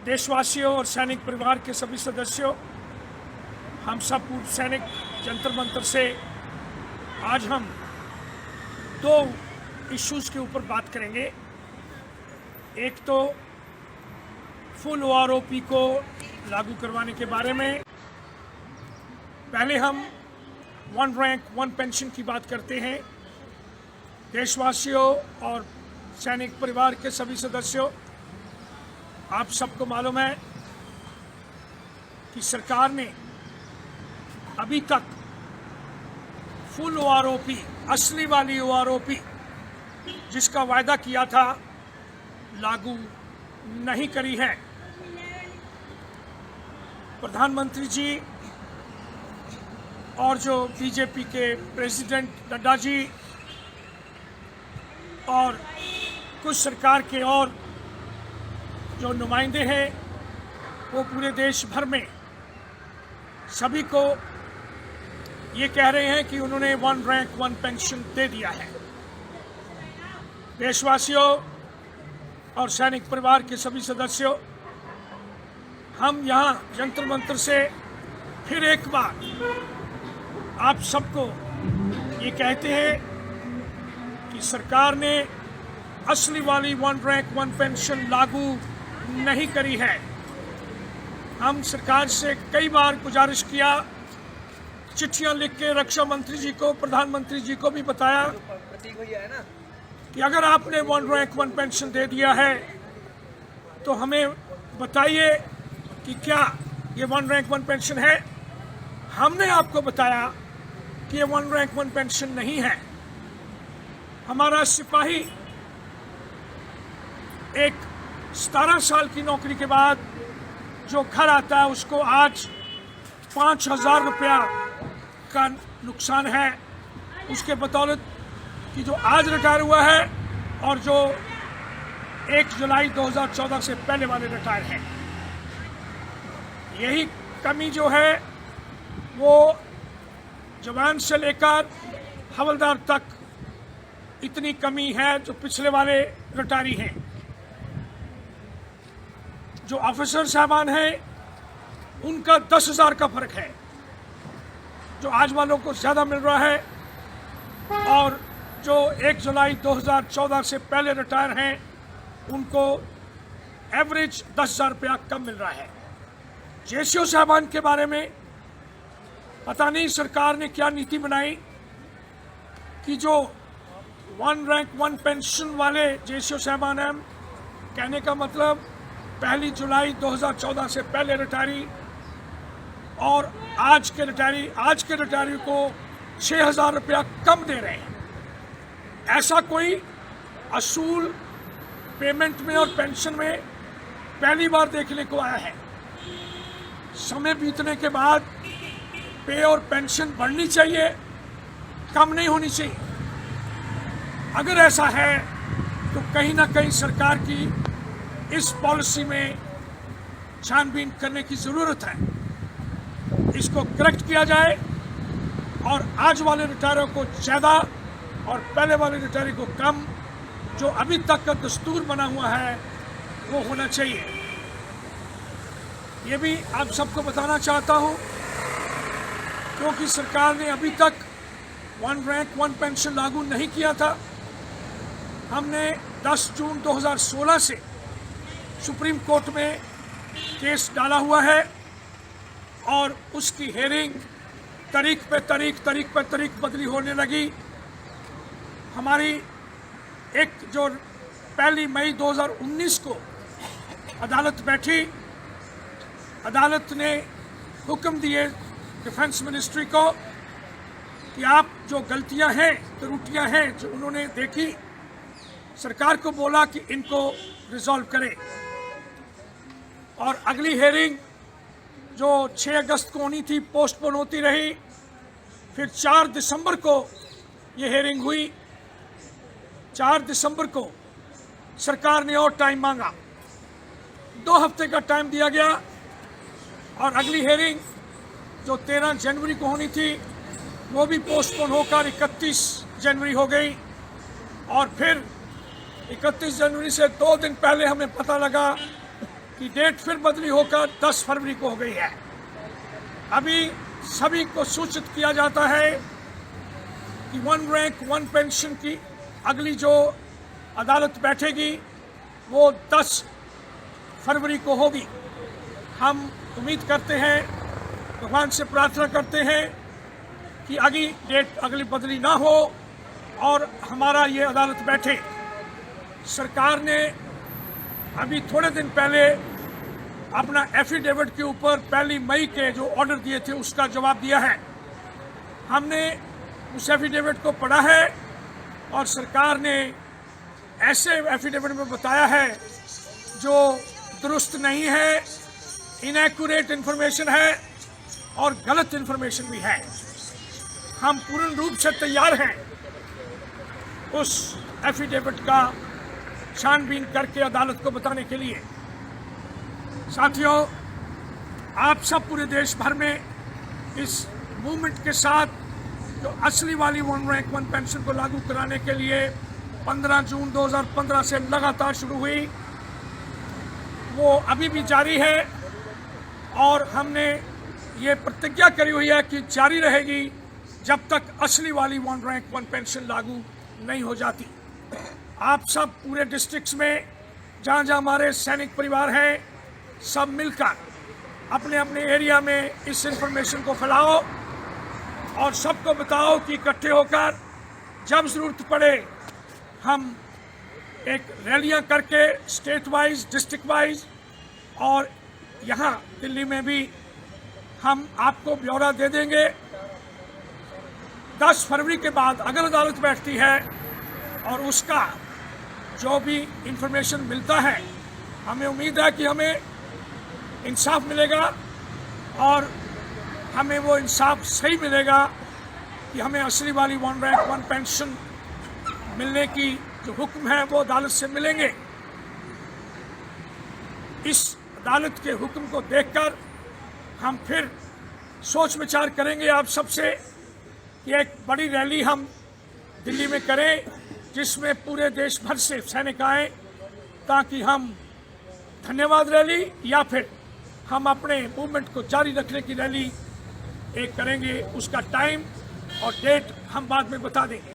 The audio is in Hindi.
देशवासियों और सैनिक परिवार के सभी सदस्यों, हम सब पूर्व सैनिक जंतर मंतर से आज हम दो इश्यूज़ के ऊपर बात करेंगे। एक तो फुल OROP को लागू करवाने के बारे में। पहले हम वन रैंक वन पेंशन की बात करते हैं। देशवासियों और सैनिक परिवार के सभी सदस्यों, आप सबको मालूम है कि सरकार ने अभी तक फुल OROP, असली वाली OROP जिसका वायदा किया था, लागू नहीं करी है। प्रधानमंत्री जी और जो बीजेपी के प्रेसिडेंट नड्डा जी और कुछ सरकार के और जो नुमाइंदे हैं, वो पूरे देश भर में सभी को ये कह रहे हैं कि उन्होंने वन रैंक वन पेंशन दे दिया है। देशवासियों और सैनिक परिवार के सभी सदस्यों, हम यहाँ जंतर मंतर से फिर एक बार आप सबको ये कहते हैं कि सरकार ने असली वाली वन रैंक वन पेंशन लागू नहीं करी है। हम सरकार से कई बार गुजारिश किया, चिट्ठियां लिख के रक्षा मंत्री जी को, प्रधानमंत्री जी को भी बताया कि अगर आपने वन रैंक वन पेंशन दे दिया है तो हमें बताइए कि क्या ये वन रैंक वन पेंशन है। हमने आपको बताया कि ये वन रैंक वन पेंशन नहीं है। हमारा सिपाही एक 17 साल की नौकरी के बाद जो घर आता है, उसको आज 5,000 रुपया का नुकसान है, उसके बदौलत कि जो आज रिटायर हुआ है और जो 1 जुलाई 2014 से पहले वाले रिटायर हैं। यही कमी जो है वो जवान से लेकर हवलदार तक इतनी कमी है जो पिछले वाले रिटायरी हैं। जो ऑफिसर साहबान हैं उनका 10,000 का फर्क है, जो आज वालों को ज़्यादा मिल रहा है, और जो 1 जुलाई 2014 से पहले रिटायर हैं उनको एवरेज 10,000 रुपया कम मिल रहा है। JCO साहबान के बारे में पता नहीं सरकार ने क्या नीति बनाई कि जो वन रैंक वन पेंशन वाले JCO साहबान हैं, कहने का मतलब 1 जुलाई 2014 से पहले रिटायरी और आज के रिटायरी को 6,000 रुपया कम दे रहे हैं। ऐसा कोई असूल पेमेंट में और पेंशन में पहली बार देखने को आया है। समय बीतने के बाद पे और पेंशन बढ़नी चाहिए, कम नहीं होनी चाहिए। अगर ऐसा है तो कहीं ना कहीं सरकार की इस पॉलिसी में छानबीन करने की ज़रूरत है। इसको करेक्ट किया जाए और आज वाले रिटायरों को ज़्यादा और पहले वाले रिटायरी को कम, जो अभी तक का दस्तूर बना हुआ है वो होना चाहिए। ये भी आप सबको बताना चाहता हूँ क्योंकि सरकार ने अभी तक वन रैंक वन पेंशन लागू नहीं किया था। हमने 10 जून 2016 से सुप्रीम कोर्ट में केस डाला हुआ है और उसकी हेयरिंग तारीख पे तारीख बदली होने लगी। हमारी एक जो 1 मई 2019 को अदालत बैठी, अदालत ने हुक्म दिए डिफेंस मिनिस्ट्री को कि आप जो गलतियां हैं, त्रुटियां हैं जो उन्होंने देखी, सरकार को बोला कि इनको रिजॉल्व करें। और अगली हेयरिंग जो 6 अगस्त को होनी थी पोस्टपोन होती रही। फिर 4 दिसंबर को ये हेयरिंग हुई। 4 दिसंबर को सरकार ने और टाइम मांगा, 2 हफ्ते का टाइम दिया गया और अगली हेयरिंग जो 13 जनवरी को होनी थी वो भी पोस्टपोन होकर 31 जनवरी हो गई। और फिर 31 जनवरी से 2 दिन पहले हमें पता लगा कि डेट फिर बदली होकर 10 फरवरी को हो गई है। अभी सभी को सूचित किया जाता है कि 1 रैंक 1 पेंशन की अगली जो अदालत बैठेगी वो 10 फरवरी को होगी। हम उम्मीद करते हैं, भगवान से प्रार्थना करते हैं कि अगली बदली ना हो और हमारा ये अदालत बैठे। सरकार ने अभी थोड़े दिन पहले अपना एफिडेविट के ऊपर 1 मई के जो ऑर्डर दिए थे उसका जवाब दिया है। हमने उस एफिडेविट को पढ़ा है और सरकार ने ऐसे एफिडेविट में बताया है जो दुरुस्त नहीं है, इनएक्यूरेट इन्फॉर्मेशन है और गलत इन्फॉर्मेशन भी है। हम पूर्ण रूप से तैयार हैं उस एफिडेविट का छानबीन करके अदालत को बताने के लिए। साथियों, आप सब पूरे देश भर में इस मूवमेंट के साथ जो असली वाली 1 रैंक 1 पेंशन को लागू कराने के लिए 15 जून 2015 से लगातार शुरू हुई, वो अभी भी जारी है और हमने ये प्रतिज्ञा करी हुई है कि जारी रहेगी जब तक असली वाली 1 रैंक 1 पेंशन लागू नहीं हो जाती। आप सब पूरे डिस्ट्रिक्ट्स में जहाँ जहाँ हमारे सैनिक परिवार हैं, सब मिलकर अपने अपने एरिया में इस इंफॉर्मेशन को फैलाओ और सबको बताओ कि इकट्ठे होकर जब ज़रूरत पड़े हम एक रैलियां करके स्टेट वाइज, डिस्ट्रिक्ट वाइज और यहाँ दिल्ली में भी हम आपको ब्यौरा दे देंगे। 10 फरवरी के बाद अगर अदालत बैठती है और उसका जो भी इंफॉर्मेशन मिलता है, हमें उम्मीद है कि हमें इंसाफ मिलेगा और हमें वो इंसाफ सही मिलेगा कि हमें असली वाली 1 रैंक 1 पेंशन मिलने की जो हुक्म है वो अदालत से मिलेंगे। इस अदालत के हुक्म को देखकर हम फिर सोच विचार करेंगे आप सबसे कि एक बड़ी रैली हम दिल्ली में करें जिसमें पूरे देश भर से सैनिक आए, ताकि हम धन्यवाद रैली या फिर हम अपने मूवमेंट को जारी रखने की रैली एक करेंगे। उसका टाइम और डेट हम बाद में बता देंगे।